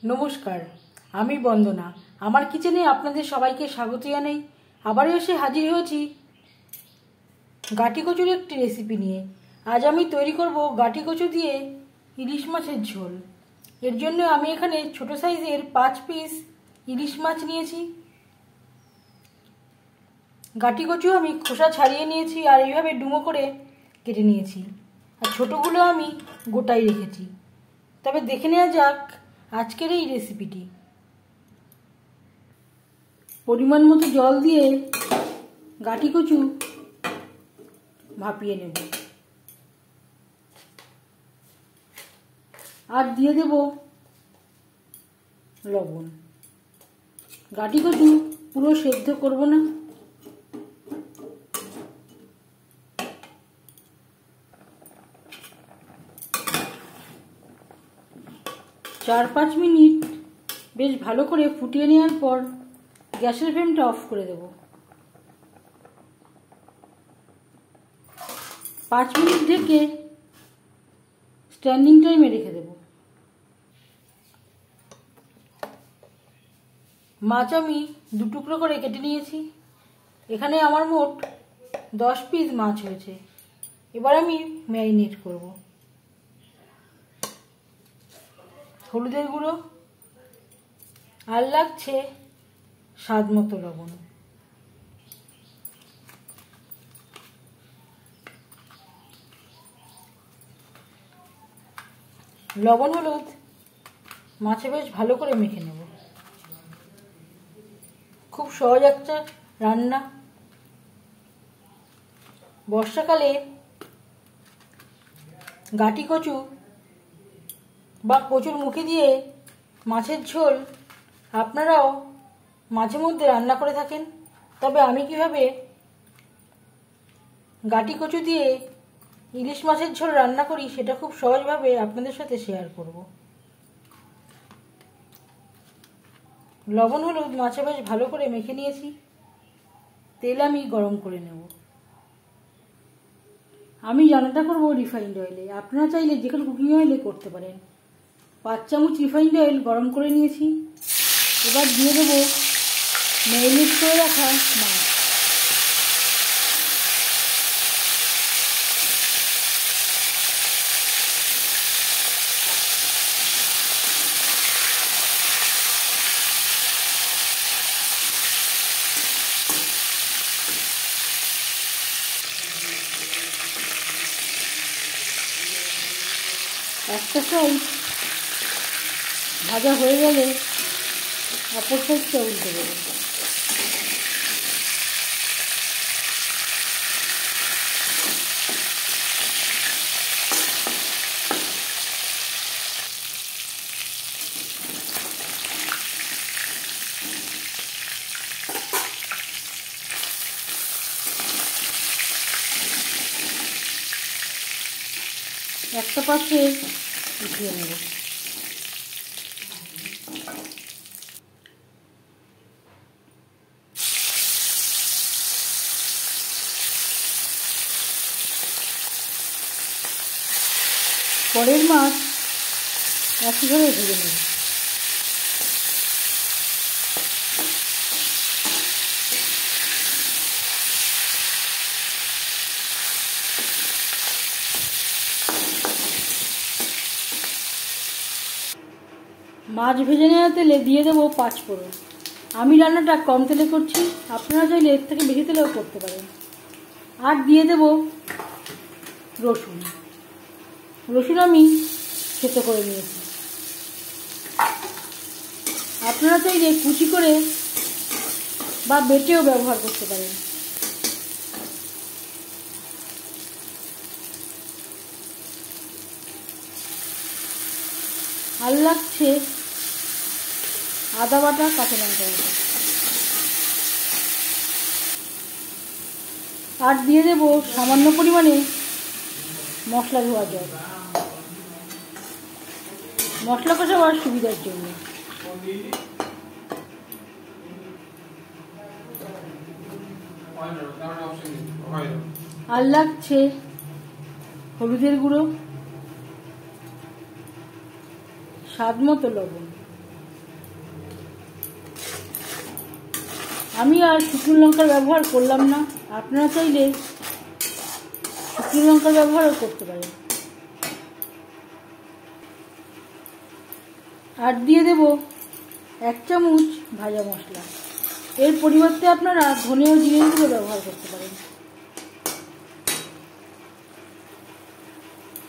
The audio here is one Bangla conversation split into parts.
নমস্কার, আমি বন্দনা। আমার কিচেনে আপনাদের সবাইকে স্বাগত জানাই। আবারও এসে হাজির হয়েছি গাটি কচুর একটি রেসিপি নিয়ে। আজ আমি তৈরি করব গাটি কচু দিয়ে ইলিশ মাছের ঝোল। এর জন্য আমি এখানে ছোট সাইজের 5 পিস ইলিশ মাছ নিয়েছি। গাটি কচু আমি খোসা ছাড়িয়ে নিয়েছি আর এইভাবে ডুমো করে কেটে নিয়েছি, আর ছোটোগুলো আমি গোটাই রেখেছি। তবে দেখে নেওয়া যাক আজকের এই রেসিপিটি। পরিমাণ মতো জল দিয়ে গাটি কচু ভাপিয়ে নেব, আর দিয়ে দেব লবণ। গাটি কচু পুরো সেদ্ধ করব না, চার 5 মিনিট বেশ ভালো করে ফুটিয়ে নেওয়ার পর গ্যাসের ফ্লেমটা অফ করে দেব। 5 মিনিট ঢেকে স্ট্যান্ডিং টাইমে রেখে দেব। মাছ আমি 2 টুকরো করে কেটে নিয়েছি। এখানে আমার মোট 10 পিস মাছ হয়েছে। এবার আমি ম্যারিনেট করব। হলুদের গুঁড়ো, আর লাগছে স্বাদ মতো লবণ। লবণ হলুদ মাছে বেশ ভালো করে মেখে নেব। খুব সহজ একটা রান্না। বর্ষাকালে গাটি কচু বা কচুর মুখি দিয়ে মাছের ঝোল আপনারাও মাঝে মধ্যে রান্না করে থাকেন। তবে আমি কিভাবে গাটি কচু দিয়ে ইলিশ মাছের ঝোল রান্না করি সেটা খুব সহজভাবে আপনাদের সাথে শেয়ার করব। লবণ হলুদ মাছে বেশ ভালো করে মেখে নিয়েছি। তেল আমি গরম করে নেব। আমি রান্নাটা করব রিফাইন্ড অয়েলে। আপনারা চাইলে যে কোনো কুকিং অয়েলে করতে পারেন। 5 চামচ রিফাইন্ড অয়েল গরম করে নিয়েছি। এবার দিয়ে দেবো ম্যারিনেট করে রাখা মাছ। একটা সাইড ভাজা হয়ে গেলে অপর সাইডটা উল্টে দেবো। একটা পাশে উঠিয়ে নেব। পরের মাছ একইভাবে ভেজে নেব। মাছ ভেজে নেওয়া তেলে দিয়ে দেবো 5 ফোড়ন। আমি রান্নাটা কম তেলে করছি, আপনারা চাইলে এর থেকে বেশি তেলেও করতে পারেন। আর দিয়ে দেব রসুন। রসুন আমি থেতো করে নিয়েছি। আপনারা চাইলে কুচি করে বা বেটেও ব্যবহার করতে পারেন। আর লাগছে আদা বাটা, কাঁচা লঙ্কা বাটা। আর দিয়ে দেব সামান্য পরিমাণে মশলা ধোয়া জল, মশলা কষাবার সুবিধার জন্য। আর লাগছে হলুদের গুঁড়ো, স্বাদ মতো লবণ। আমি আর শুকনো লঙ্কার ব্যবহার করলাম না, আপনারা চাইলে শুকনো লঙ্কার ব্যবহারও করতে পারেন। আর দিয়ে দেব 1 চামচ ভাজা মশলা। এর পরিবর্তে আপনারা ধনে ও জিরে গুঁড়ো ব্যবহার করতে পারেন।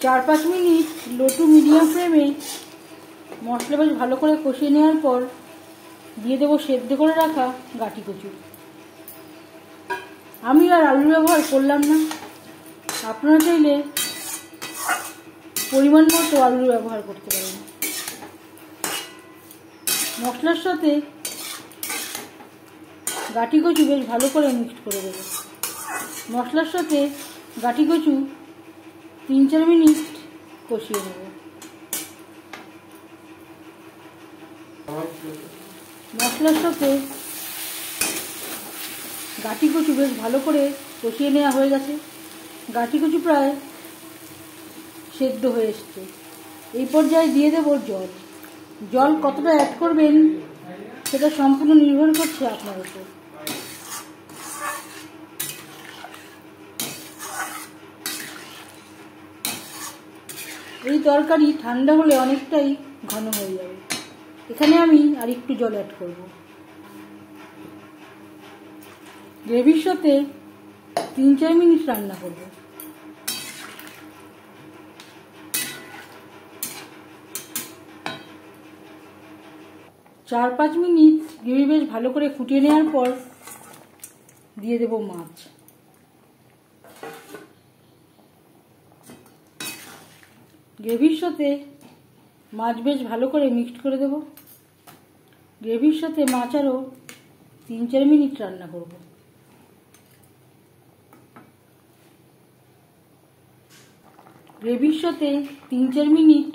4-5 মিনিট লো টু মিডিয়াম ফ্লেমে মশলা বেশ ভালো করে কষিয়ে নেওয়ার পর দিয়ে দেবো সেদ্ধ করে রাখা গাঁটি কচু। আমি আর আলু ব্যবহার করলাম না, আপনারা চাইলে পরিমাণ মতো আলু ব্যবহার করতে পারেন। মশলার সাথে গাঁটি কচু বেশ ভালো করে মিক্সড করে দেব। মশলার সাথে গাঁটি কচু 3-4 মিনিট কষিয়ে নেব। মশলার সাথে গাঁটি কচু বেশ ভালো করে কষিয়ে নেওয়া হয়ে গেছে। গাঁটি কচু প্রায় সেদ্ধ হয়ে এসছে। এই পর্যায়ে দিয়ে দেব জল। জল কতটা অ্যাড করবেন সেটা সম্পূর্ণ নির্ভর করছে আপনার উপর। এই তরকারি ঠান্ডা হলে অনেকটাই ঘন হয়ে যাবে। এখানে আমি আর একটু জল অ্যাড করব। গ্রেভির সাথে 3-4 মিনিট রান্না করব। চার 5 মিনিট গ্রেভি বেশ ভালো করে ফুটিয়ে নেওয়ার পর দিয়ে দেব মাছ। গ্রেভির সাথে মাছ বেশ ভালো করে মিক্সড করে দেব। গ্রেভির সাথে মাছ আরও 3-4 মিনিট রান্না করব। গ্রেভির সাথে 3-4 মিনিট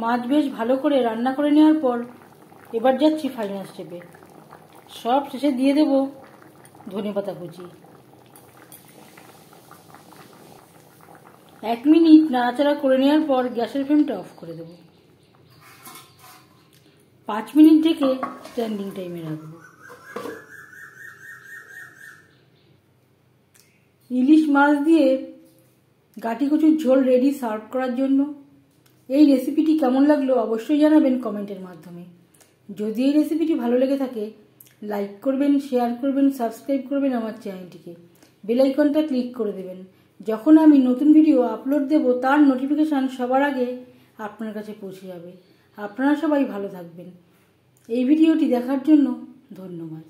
মাছ বেশ ভালো করে রান্না করে নেওয়ার পর এবার যাচ্ছি ফাইনাল স্টেপে। সব শেষে দিয়ে দেব ধনেপাতা কুচি। 1 মিনিট নাড়াচাড়া করে নেওয়ার পর গ্যাসের ফ্লেমটা অফ করে দেব। 5 মিনিট ঢেকে স্ট্যান্ডিং টাইমে রাখবো। ইলিশ মাছ দিয়ে গাঁটি কচুর ঝোল রেডি সার্ভ করার জন্য। এই রেসিপিটি কেমন লাগলো অবশ্যই জানাবেন কমেন্টের মাধ্যমে। যদি এই রেসিপিটি ভালো লেগে থাকে লাইক করবেন, শেয়ার করবেন, সাবস্ক্রাইব করবেন আমার চ্যানেলটিকে। বেল আইকনটা ক্লিক করে দেবেন। যখন আমি নতুন ভিডিও আপলোড দেব তার নোটিফিকেশান সবার আগে আপনার কাছে পৌঁছে যাবে। আপনারা সবাই ভালো থাকবেন। এই ভিডিওটি দেখার জন্য ধন্যবাদ।